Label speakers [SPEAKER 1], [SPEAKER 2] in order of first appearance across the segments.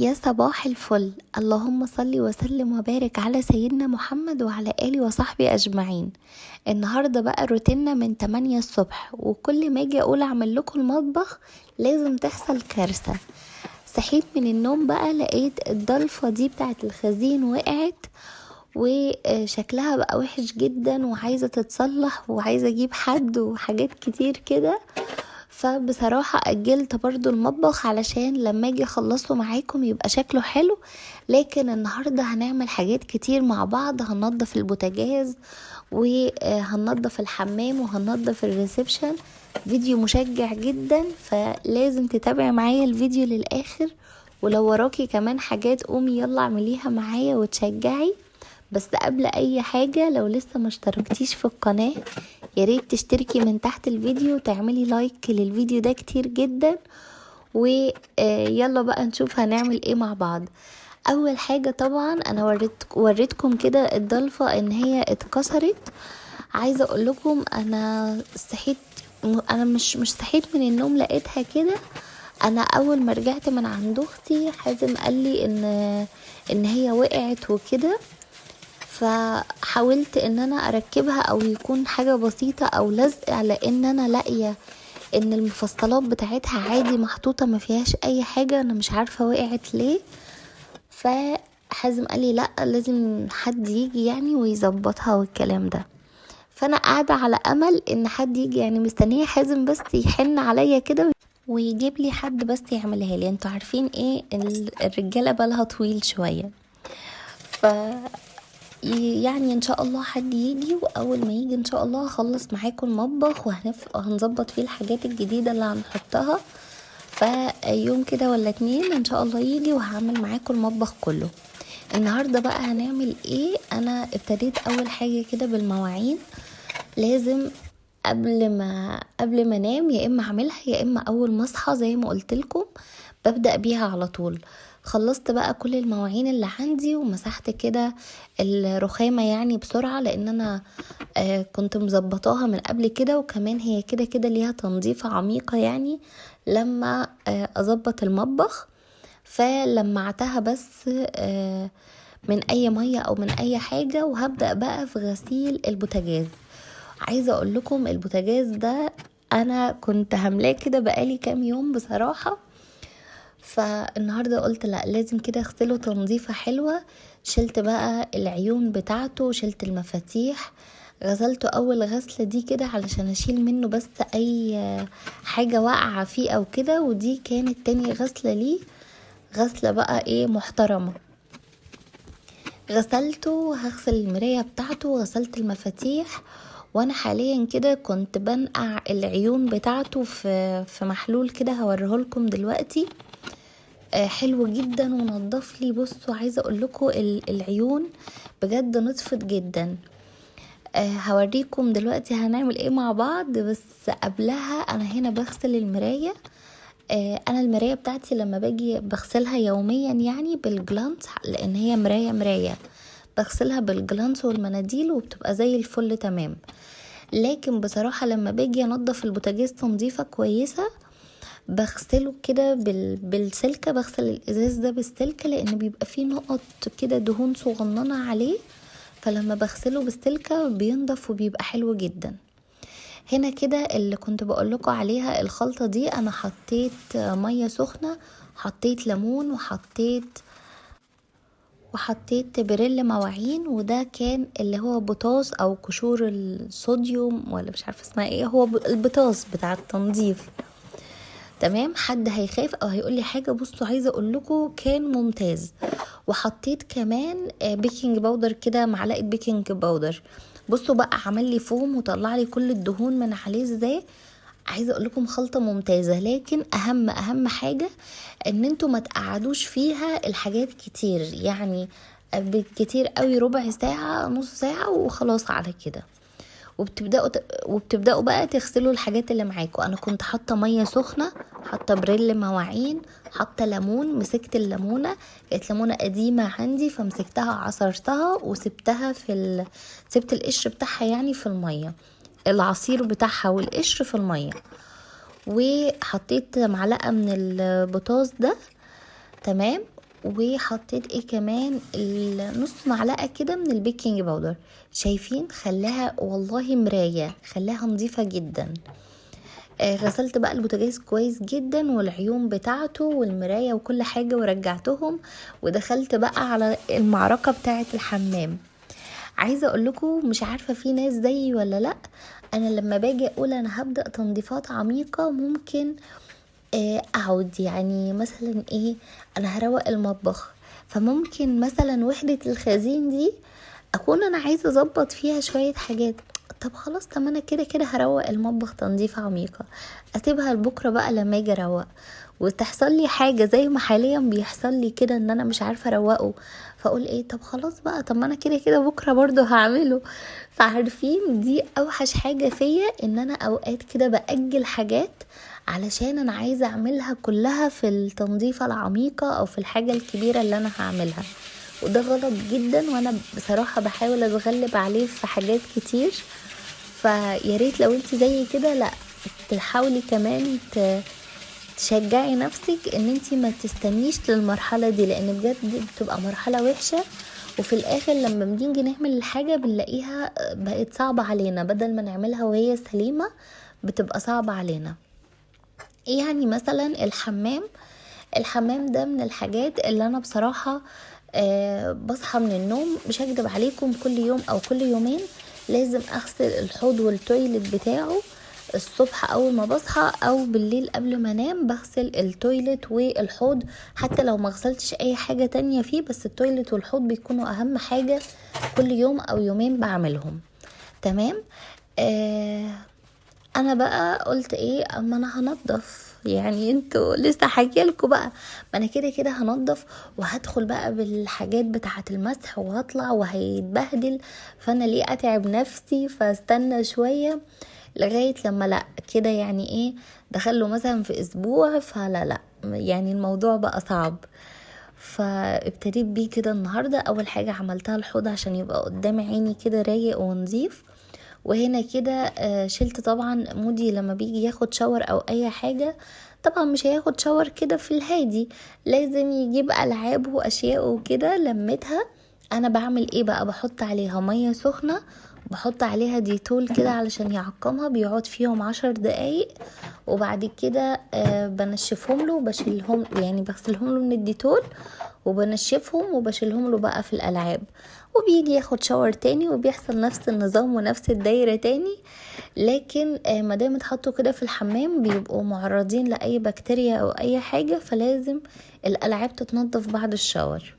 [SPEAKER 1] يا صباح الفل، اللهم صل وسلم وبارك على سيدنا محمد وعلى آله وصحبه أجمعين. النهاردة بقى روتيننا من 8 الصبح، وكل ما اجي اقول اعمل لكم المطبخ لازم تحصل كارثة. صحيت من النوم بقى لقيت الضلفة دي بتاعت الخزين وقعت، وشكلها بقى وحش جدا وعايزة تتصلح وعايزة اجيب حد وحاجات كتير كده. فبصراحة أجلت برضو المطبخ علشان لما اجي اخلصه معاكم يبقى شكله حلو. لكن النهاردة هنعمل حاجات كتير مع بعض، هننضف البوتاجاز وهننضف الحمام وهننضف الريسبشن. فيديو مشجع جدا، فلازم تتابعي معايا الفيديو للآخر. ولو وراكي كمان حاجات قومي يلا اعمليها معايا وتشجعي. بس قبل اي حاجة، لو لسه ما اشتركتيش في القناة ياريت تشتركي من تحت الفيديو وتعملي لايك للفيديو ده كتير جدا. ويلا بقى نشوف هنعمل ايه مع بعض. اول حاجة طبعا انا وريتكم كده الضلفة ان هي اتكسرت. عايزة اقول لكم انا صحيت، انا مش صحيت من النوم لقيتها كده. انا اول ما رجعت من عند اختي حازم قال لي ان هي وقعت وكده، فحاولت ان انا اركبها او يكون حاجة بسيطة او لزق، على ان انا لاقية ان المفصلات بتاعتها عادي محطوطة ما فيهاش اي حاجة. انا مش عارفة وقعت ليه. فحازم قال لي لا لازم حد يجي يعني ويظبطها والكلام ده. فانا قاعدة على امل ان حد يجي، يعني مستنية حازم بس يحن عليا كده ويجيب لي حد بس يعملها لي. انتوا عارفين ايه الرجالة بالها طويل شوية. ف يعني ان شاء الله حد يجي، واول ما يجي ان شاء الله هخلص معاكم المطبخ وهنظبط فيه الحاجات الجديدة اللي هنحطها. فيوم كده ولا 2 ان شاء الله يجي وهعمل معاكم المطبخ كله. النهاردة بقى هنعمل ايه؟ انا ابتديت اول حاجة كده بالمواعين. لازم قبل ما انام يا اما اعملها يا اما اول ما اصحى زي ما قلت لكم ببدأ بيها على طول. خلصت بقى كل المواعين اللي عندي ومسحت كده الرخامة يعني بسرعة، لان انا كنت مزبطاها من قبل كده، وكمان هي كده كده ليها تنظيفة عميقة يعني لما اظبط المطبخ. فلمعتها بس من اي مية او من اي حاجة، وهبدأ بقى في غسيل البوتاجاز. عايزة اقول لكم البوتاجاز ده انا كنت هملاه كده بقالي كام يوم بصراحة. فالنهاردة قلت لا لازم كده اغسله تنظيفة حلوة. شلت بقى العيون بتاعته، شلت المفاتيح، غسلته اول غسلة دي كده علشان اشيل منه بس اي حاجة واقعة فيه او كده. ودي كانت تاني غسلة ليه، غسلة بقى ايه محترمة. غسلته، هغسل المراية بتاعته، غسلت المفاتيح. وانا حاليا كده كنت بنقع العيون بتاعته في محلول كده هوريهولكم دلوقتي. حلو جدا ونضف لي. بصوا عايزه اقول لكم العيون بجد نطفت جدا. هوريكم دلوقتي هنعمل ايه مع بعض. بس قبلها انا هنا بغسل المرايه. انا المرايه بتاعتي لما باجي بغسلها يوميا يعني بالجلانس، لان هي مرايه بغسلها بالجلانس والمناديل وبتبقى زي الفل تمام. لكن بصراحه لما باجي انضف البوتاجاز تنظيفه كويسه بغسله كده بالسلكة. بغسل الازاز ده بالسلكة لان بيبقى فيه نقط كده دهون صغننة عليه، فلما بغسله بالسلكة بينضف وبيبقى حلو جدا. هنا كده اللي كنت بقولكوا عليها الخلطة دي، انا حطيت مية سخنة، حطيت ليمون، وحطيت بريل مواعين، وده كان اللي هو بوتاص او قشور الصوديوم ولا مش عارفة اسمها ايه، هو البوتاص بتاع التنظيف. تمام. حد هيخاف او هيقول لي حاجه، بصوا عايزه اقول لكم كان ممتاز. وحطيت كمان بيكنج باودر كده، معلقه بيكنج باودر. بصوا بقى عمل لي فوم وطلع لي كل الدهون من عليه ازاي. عايزه اقول لكم خلطه ممتازه. لكن اهم حاجه ان انتوا ما تقعدوش فيها الحاجات كتير، يعني بالكتير قوي ربع ساعه نص ساعه وخلاص على كده. وبتبداوا بقى تغسلوا الحاجات اللي معاكم. انا كنت حاطه ميه سخنه، حاطه بريل مواعين، حاطه ليمون. مسكت الليمونه، كانت ليمونه قديمه عندي فمسكتها عصرتها وسبتها سبت القشر بتاعها يعني في الميه، العصير بتاعها والقشر في الميه. وحطيت معلقه من البوتاص ده. تمام. وحطيت ايه كمان، نص معلقة كده من البيكنج باودر. شايفين؟ خلاها والله مراية، خلاها نظيفة جدا. غسلت بقى البوتاجاز كويس جدا والعيون بتاعته والمراية وكل حاجة ورجعتهم، ودخلت بقى على المعركة بتاعة الحمام. عايزة اقول لكم، مش عارفة في ناس زيي ولا لا، انا لما باجي اقول انا هبدأ تنظيفات عميقة ممكن اقعد يعني مثلا ايه، انا هروق المطبخ، فممكن مثلا وحدة الخزين دي اكون انا عايزة اظبط فيها شوية حاجات. طب خلاص، طب انا كده كده هروق المطبخ تنظيفة عميقة، اسيبها لبكرة بقى لما اجي اروق، وتحصل لي حاجة زي ما حاليا بيحصل لي كده ان انا مش عارفة اروقه، فاقول ايه، طب خلاص بقى، طب ما انا كده كده بكرة برضو هعمله. فعارفين دي اوحش حاجة فيا، ان انا اوقات كده باجل حاجات علشان انا عايزة اعملها كلها في التنظيفة العميقة او في الحاجة الكبيرة اللي انا هعملها، وده غلط جدا. وانا بصراحة بحاول اتغلب عليه في حاجات كتير. فياريت لو انت زي كده، لا تحاولي كمان تشجعي نفسك ان انت ما تستنيش للمرحلة دي، لان بجد بتبقى مرحلة وحشة، وفي الاخر لما بنيجي نعمل الحاجة بنلاقيها بقت صعبة علينا، بدل ما نعملها وهي سليمة بتبقى صعبة علينا. يعني مثلا الحمام ده من الحاجات اللي انا بصراحة بصحى من النوم، مش هكدب عليكم، كل يوم او كل يومين لازم اغسل الحوض والتويلت بتاعه. الصبح اول ما بصحى او بالليل قبل ما انام بغسل التويلت والحوض، حتى لو ما غسلتش اي حاجة تانية فيه، بس التويلت والحوض بيكونوا اهم حاجة كل يوم او يومين بعملهم. تمام. آه انا بقى قلت ايه، اما انا هنضف، يعني انتوا لسه حكيلكوا بقى، ما انا كده كده هنضف وهدخل بقى بالحاجات بتاعه المسح وهطلع وهيتبهدل، فانا ليه اتعب نفسي؟ فاستنى شويه لغايه لما لا كده، يعني ايه، دخله مثلا في اسبوع، فلا لا يعني الموضوع بقى صعب. فابتديت بيه كده النهارده. اول حاجه عملتها الحوض عشان يبقى قدام عيني كده رايق ونظيف، وهنا كده شلت طبعا مودي لما بيجي ياخد شاور او اي حاجة، طبعا مش هياخد شاور كده في الهادي، لازم يجيب العابه واشياءه وكده، لمتها. انا بعمل ايه بقى، بحط عليها مية سخنة، بحط عليها ديتول كده علشان يعقمها، بيقعد فيهم 10 دقايق، وبعد كده بنشفهم له وبشيلهم، يعني بغسلهم له من الديتول وبنشفهم وبشيلهم له بقى في الالعاب، وبيجي ياخد شاور تاني وبيحصل نفس النظام ونفس الدايرة تاني. لكن مادام اتحطوا كده في الحمام بيبقوا معرضين لأي بكتيريا أو أي حاجة، فلازم الألعاب تتنضف بعد الشاور.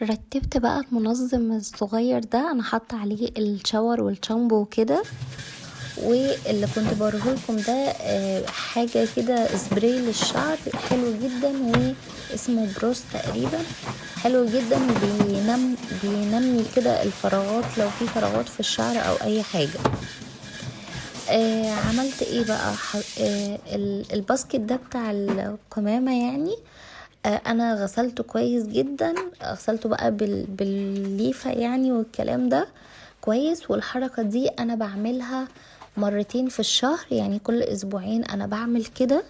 [SPEAKER 1] رتبت بقى المنظم الصغير ده، انا حاطه عليه الشاور والشامبو وكده، واللي كنت بوريهولكم ده حاجه كده سبراي للشعر حلو جدا، واسمه بروس تقريبا، حلو جدا، بينمي كده الفراغات لو في فراغات في الشعر او اي حاجه. عملت ايه بقى، الباسكت ده بتاع القمامه يعني، انا غسلته كويس جدا، غسلته بقى بالليفة يعني والكلام ده كويس. والحركة دي انا بعملها مرتين في الشهر، يعني كل اسبوعين انا بعمل كده،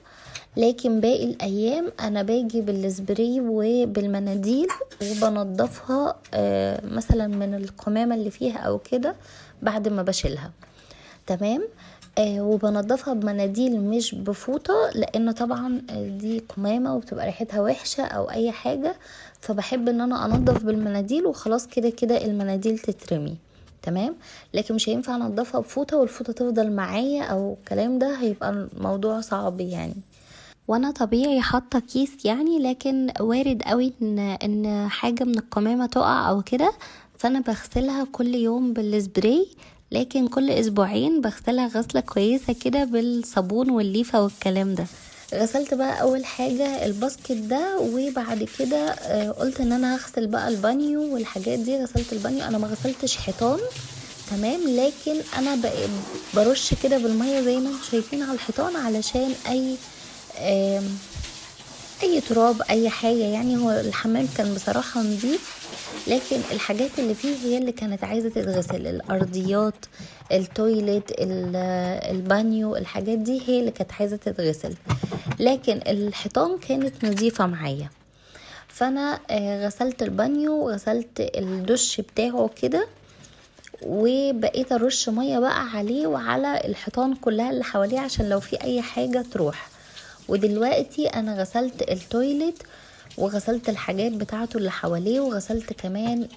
[SPEAKER 1] لكن باقي الايام انا باجي بالسبراي وبالمناديل وبنضفها مثلا من القمامة اللي فيها او كده بعد ما بشيلها. تمام. وبنضفها بمناديل مش بفوطة، لان طبعا دي قمامة وبتبقى ريحتها وحشة او اي حاجة، فبحب ان انا انضف بالمناديل وخلاص، كده كده المناديل تترمي. تمام. لكن مش هينفع انضفها بفوطة والفوطة تفضل معايا او الكلام ده، هيبقى الموضوع صعب يعني. وانا طبيعي حاطه كيس يعني، لكن وارد قوي ان حاجه من القمامه تقع او كده، فانا بغسلها كل يوم بالسبراي، لكن كل اسبوعين بغسلها غسله كويسه كده بالصابون والليفه والكلام ده. غسلت بقى اول حاجه الباسكت ده، وبعد كده قلت ان انا هغسل بقى البانيو والحاجات دي. غسلت البانيو، انا ما غسلتش حيطان، تمام، لكن انا برش كده بالميه زي ما انتم شايفين على الحيطان، علشان اي تراب اي حاجة يعني. هو الحمام كان بصراحة نظيف، لكن الحاجات اللي فيه هي اللي كانت عايزة تتغسل، الارضيات، التويلت، البانيو، الحاجات دي هي اللي كانت عايزة تتغسل، لكن الحيطان كانت نظيفة معايا. فانا غسلت البانيو وغسلت الدش بتاعه كده، وبقيت ارش ميه بقى عليه وعلى الحيطان كلها اللي حواليه عشان لو في اي حاجه تروح. ودلوقتي انا غسلت التويلت وغسلت الحاجات بتاعته اللي حواليه، وغسلت كمان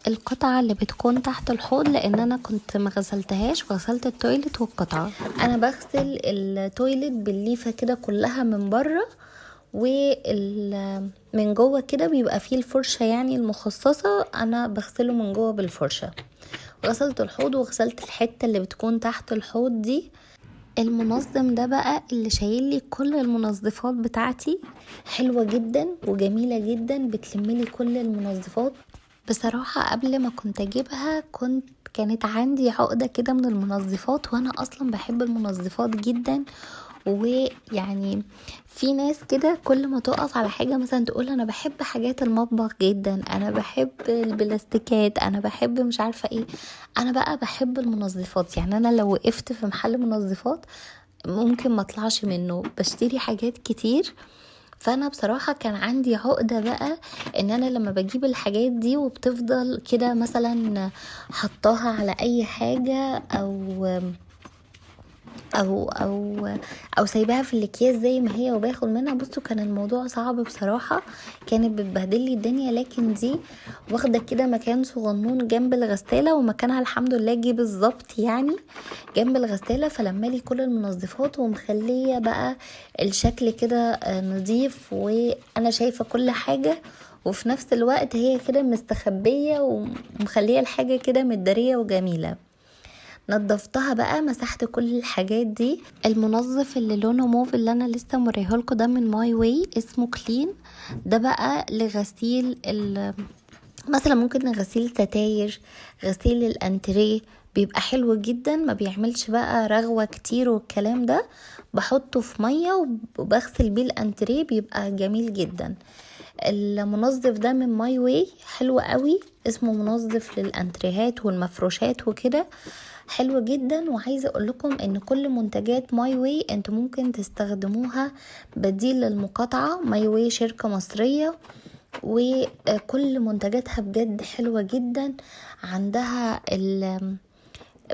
[SPEAKER 1] القطعة اللي بتكون تحت الحوض لان انا كنت ما غسلتهاش، وغسلت التويلت والقطعة. انا بغسل التويلت بالليفة كده كلها من بره، من جوه كده بيبقى فيه الفرشة يعني المخصصة، انا بغسله من جوه بالفرشة. غسلت الحوض وغسلت الحتة اللي بتكون تحت الحوض دي. المنظم ده بقى اللي شايل لي كل المنظفات بتاعتي، حلوة جدا وجميلة جدا، بتلملي كل المنظفات. بصراحة قبل ما كنت اجيبها كانت عندي عقدة كده من المنظفات، وانا اصلا بحب المنظفات جدا. ويعني في ناس كده كل ما تقف على حاجة مثلا تقول انا بحب حاجات المطبخ جدا، انا بحب البلاستيكات، انا بحب مش عارفة ايه. انا بقى بحب المنظفات، يعني انا لو وقفت في محل منظفات ممكن ما اطلعش منه، بشتري حاجات كتير. فانا بصراحة كان عندي عقدة بقى ان انا لما بجيب الحاجات دي وبتفضل كده مثلا حطاها على اي حاجة او سايباها في الاكياس زي ما هي وباخد منها. بصوا كان الموضوع صعب بصراحة، كانت بتبهدل لي الدنيا. لكن دي واخده كده مكان صغنون جنب الغسالة، ومكانها الحمد لله جه بالظبط يعني جنب الغسالة، فلما لي كل المنظفات ومخليه بقى الشكل كده نظيف، وانا شايفة كل حاجة، وفي نفس الوقت هي كده مستخبية ومخليه الحاجة كده متدارية وجميلة. نضفتها بقى، مسحت كل الحاجات دي. المنظف اللي لونه موف اللي انا لسه مريهولكوا ده من ماي واي، اسمه كلين. ده بقى لغسيل مثلا ممكن غسيل ستاير، غسيل الانتريه، بيبقى حلو جدا، ما بيعملش بقى رغوة كتير والكلام ده. بحطه في مية وبغسل بيه الانتريه، بيبقى جميل جدا. المنظف ده من ماي واي حلو قوي، اسمه منظف للانتريهات والمفروشات وكده، حلو جدا. وعايزه اقول لكم ان كل منتجات ماي واي انتوا ممكن تستخدموها بديل للمقاطعه. ماي واي شركه مصريه، وكل منتجاتها بجد حلوه جدا. عندها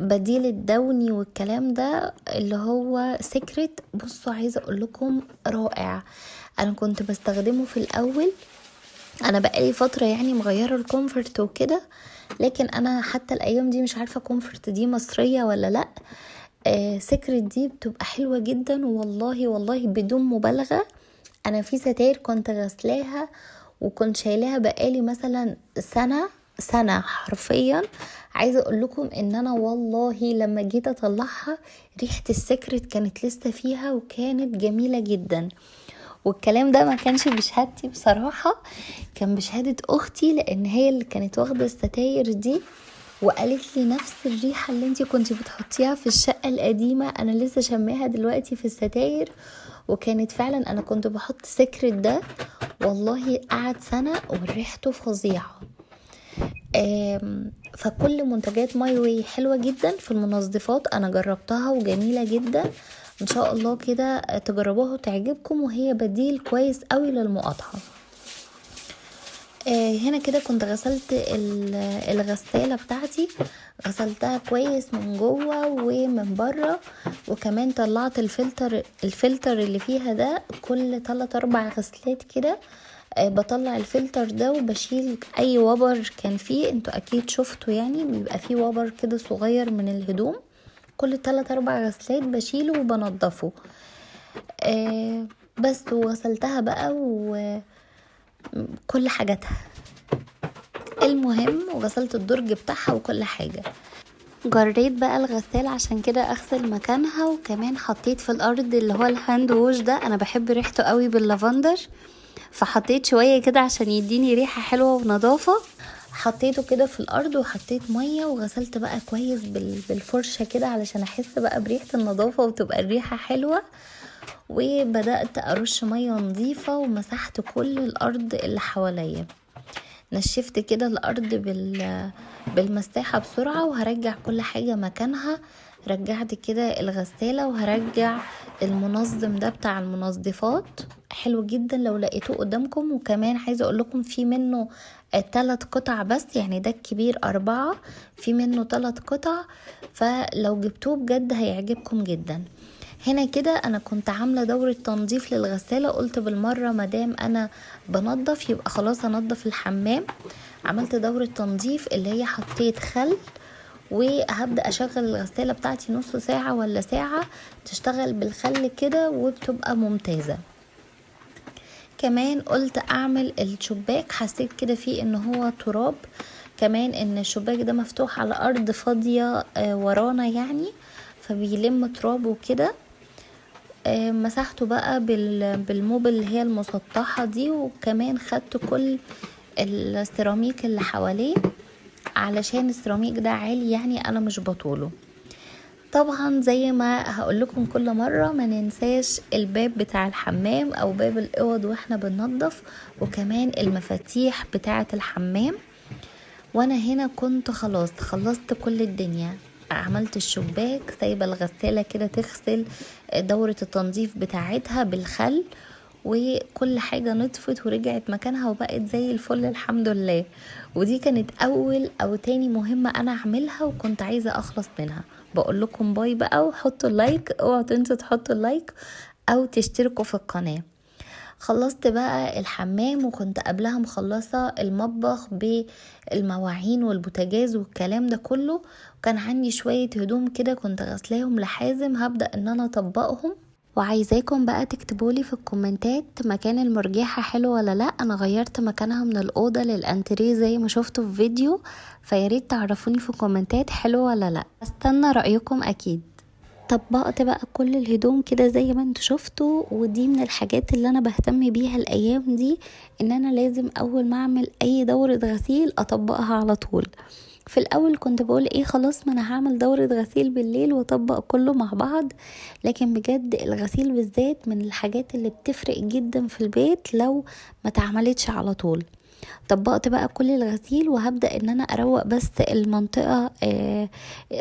[SPEAKER 1] بديل الدوني والكلام ده اللي هو سيكريت. بصوا عايزه اقول لكم رائع، انا كنت بستخدمه في الاول. انا بقالي فتره يعني مغيره الكومفورت وكده، لكن انا حتى الايام دي مش عارفه كومفورت دي مصريه ولا لا. سيكريت دي بتبقى حلوه جدا، والله والله بدون مبالغه. انا في ستاير كنت غسلاها وكنت شايلاها بقالي مثلا سنه حرفيا. عايزه اقول لكم ان انا والله لما جيت اطلعها ريحه السيكريت كانت لسه فيها وكانت جميله جدا. والكلام ده ما كانش بشهادتي بصراحة، كان بشهادة اختي، لان هي اللي كانت واخدة الستاير دي وقالت لي نفس الريحة اللي انتي كنتي بتحطيها في الشقة القديمة انا لسه شماها دلوقتي في الستاير. وكانت فعلا انا كنت بحط سكرت ده، والله قعد سنة وريحته فظيعة. فكل منتجات ماي واي حلوة جدا في المنظفات، انا جربتها وجميلة جدا. ان شاء الله كده تجربوها وتعجبكم، وهي بديل كويس قوي للمقاطعة. هنا كده كنت غسلت الغسالة بتاعتي، غسلتها كويس من جوه ومن بره، وكمان طلعت الفلتر اللي فيها ده كل 3-4 غسلات كده. بطلع الفلتر ده وبشيل اي وبر كان فيه، انتوا اكيد شفتوا يعني بيبقى فيه وبر كده صغير من الهدوم، كل 3-4 غسلات بشيله وبنضفه. بس وغسلتها بقى وكل حاجاتها المهم، وغسلت الدرج بتاعها وكل حاجة. جريت بقى الغسالة عشان كده اغسل مكانها، وكمان حطيت في الارض اللي هو الهاند ووش ده، انا بحب ريحته قوي باللافندر، فحطيت شوية كده عشان يديني ريحة حلوة ونظافة. حطيته كده في الارض وحطيت مية وغسلت بقى كويس بالفرشة كده علشان احس بقى بريحة النظافة وتبقى الريحة حلوة. وبدأت ارش مية نظيفة ومسحت كل الارض اللي حواليا، نشفت كده الارض بالمساحة بسرعة، وهرجع كل حاجة مكانها. رجعت كده الغسالة، وهرجع المنظم ده بتاع المنظفات، حلو جدا لو لقيتوه قدامكم. وكمان عايزة اقول لكم في منه 3 قطع بس، يعني ده الكبير 4، في منه 3 قطع، فلو جبتوه بجد هيعجبكم جدا. هنا كده انا كنت عاملة دورة تنظيف للغسالة، قلت بالمرة مادام انا بنظف يبقى خلاص انظف الحمام. عملت دورة تنظيف اللي هي حطيت خل، وهبدأ اشغل الغسالة بتاعتي نص ساعة ولا ساعة تشتغل بالخل كده وبتبقى ممتازة. كمان قلت اعمل الشباك، حسيت كده فيه ان هو تراب، كمان ان الشباك ده مفتوح على ارض فاضية ورانا يعني، فبيلم تراب وكده. مسحته بقى بالموبل اللي هي المسطحة دي، وكمان خدت كل السيراميك اللي حواليه علشان السيراميك ده عالي يعني انا مش بطوله. طبعا زي ما هقول لكم كل مرة ما ننساش الباب بتاع الحمام او باب الاوض واحنا بننظف، وكمان المفاتيح بتاعة الحمام. وانا هنا كنت خلاص خلصت كل الدنيا، عملت الشباك، سايبة الغسالة كده تغسل دورة التنظيف بتاعتها بالخل، وكل حاجة نطفت ورجعت مكانها وبقت زي الفل الحمد لله. ودي كانت اول او تاني مهمة انا اعملها وكنت عايزة اخلص منها. بقول لكم باي بقى، وحطوا اللايك، اوعوا تنسوا تحطوا اللايك او تشتركوا في القناة. خلصت بقى الحمام، وكنت قبلها مخلصة المطبخ بالمواعين والبوتاجاز والكلام ده كله. وكان عندي شوية هدوم كده كنت غسلاهم لحازم، هبدأ ان انا اطبقهم. وعايزاكم بقى تكتبولي في الكومنتات مكان المرجحة حلو ولا لا. انا غيرت مكانها من الأوضة للأنتريه زي ما شفتوا في فيديو، فياريت تعرفوني في الكومنتات حلو ولا لا، استنى رأيكم اكيد. طبقت بقى كل الهدوم كده زي ما انتوا شفتوا. ودي من الحاجات اللي انا بهتم بيها الايام دي، ان انا لازم اول ما اعمل اي دورة غسيل اطبقها على طول. في الاول كنت بقول ايه خلاص ما انا هعمل دورة غسيل بالليل واطبق كله مع بعض، لكن بجد الغسيل بالذات من الحاجات اللي بتفرق جدا في البيت لو ما تعملتش على طول. طبقت بقى كل الغسيل، وهبدأ ان انا اروق بس المنطقة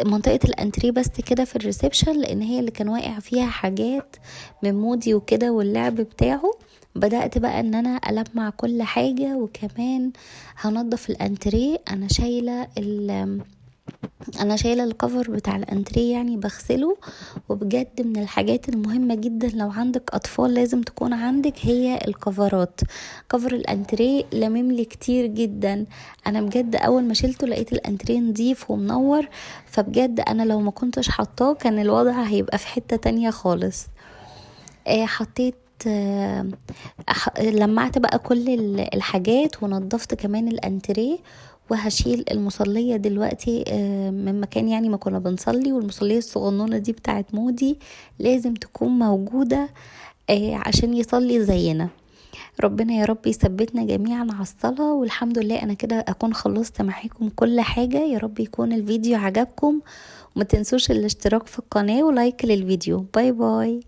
[SPEAKER 1] منطقة الانتريه بس كده في الريسبشن، لان هي اللي كان واقع فيها حاجات من مودي وكده واللعب بتاعه. بدأت بقى ان انا ألمع كل حاجة، وكمان هنضف الانتريه. انا شايله الكفر بتاع الانتريه يعني بغسله. وبجد من الحاجات المهمه جدا لو عندك اطفال لازم تكون عندك هي الكفرات. كفر الانتريه لمملي كتير جدا، انا بجد اول ما شلته لقيت الانتريه نظيف ومنور، فبجد انا لو ما كنتش حطاه كان الوضع هيبقى في حته تانية خالص. حطيت لمعت بقى كل الحاجات ونضفت كمان الانتريه. وهشيل المصلية دلوقتي من مكان يعني ما كنا بنصلي، والمصلية الصغنونة دي بتاعت مودي لازم تكون موجودة عشان يصلي زينا. ربنا يا رب يثبتنا جميعا على الصلاة. والحمد لله انا كده اكون خلصت معاكم كل حاجة. يا رب يكون الفيديو عجبكم، وما تنسوش الاشتراك في القناة ولايك للفيديو. باي باي.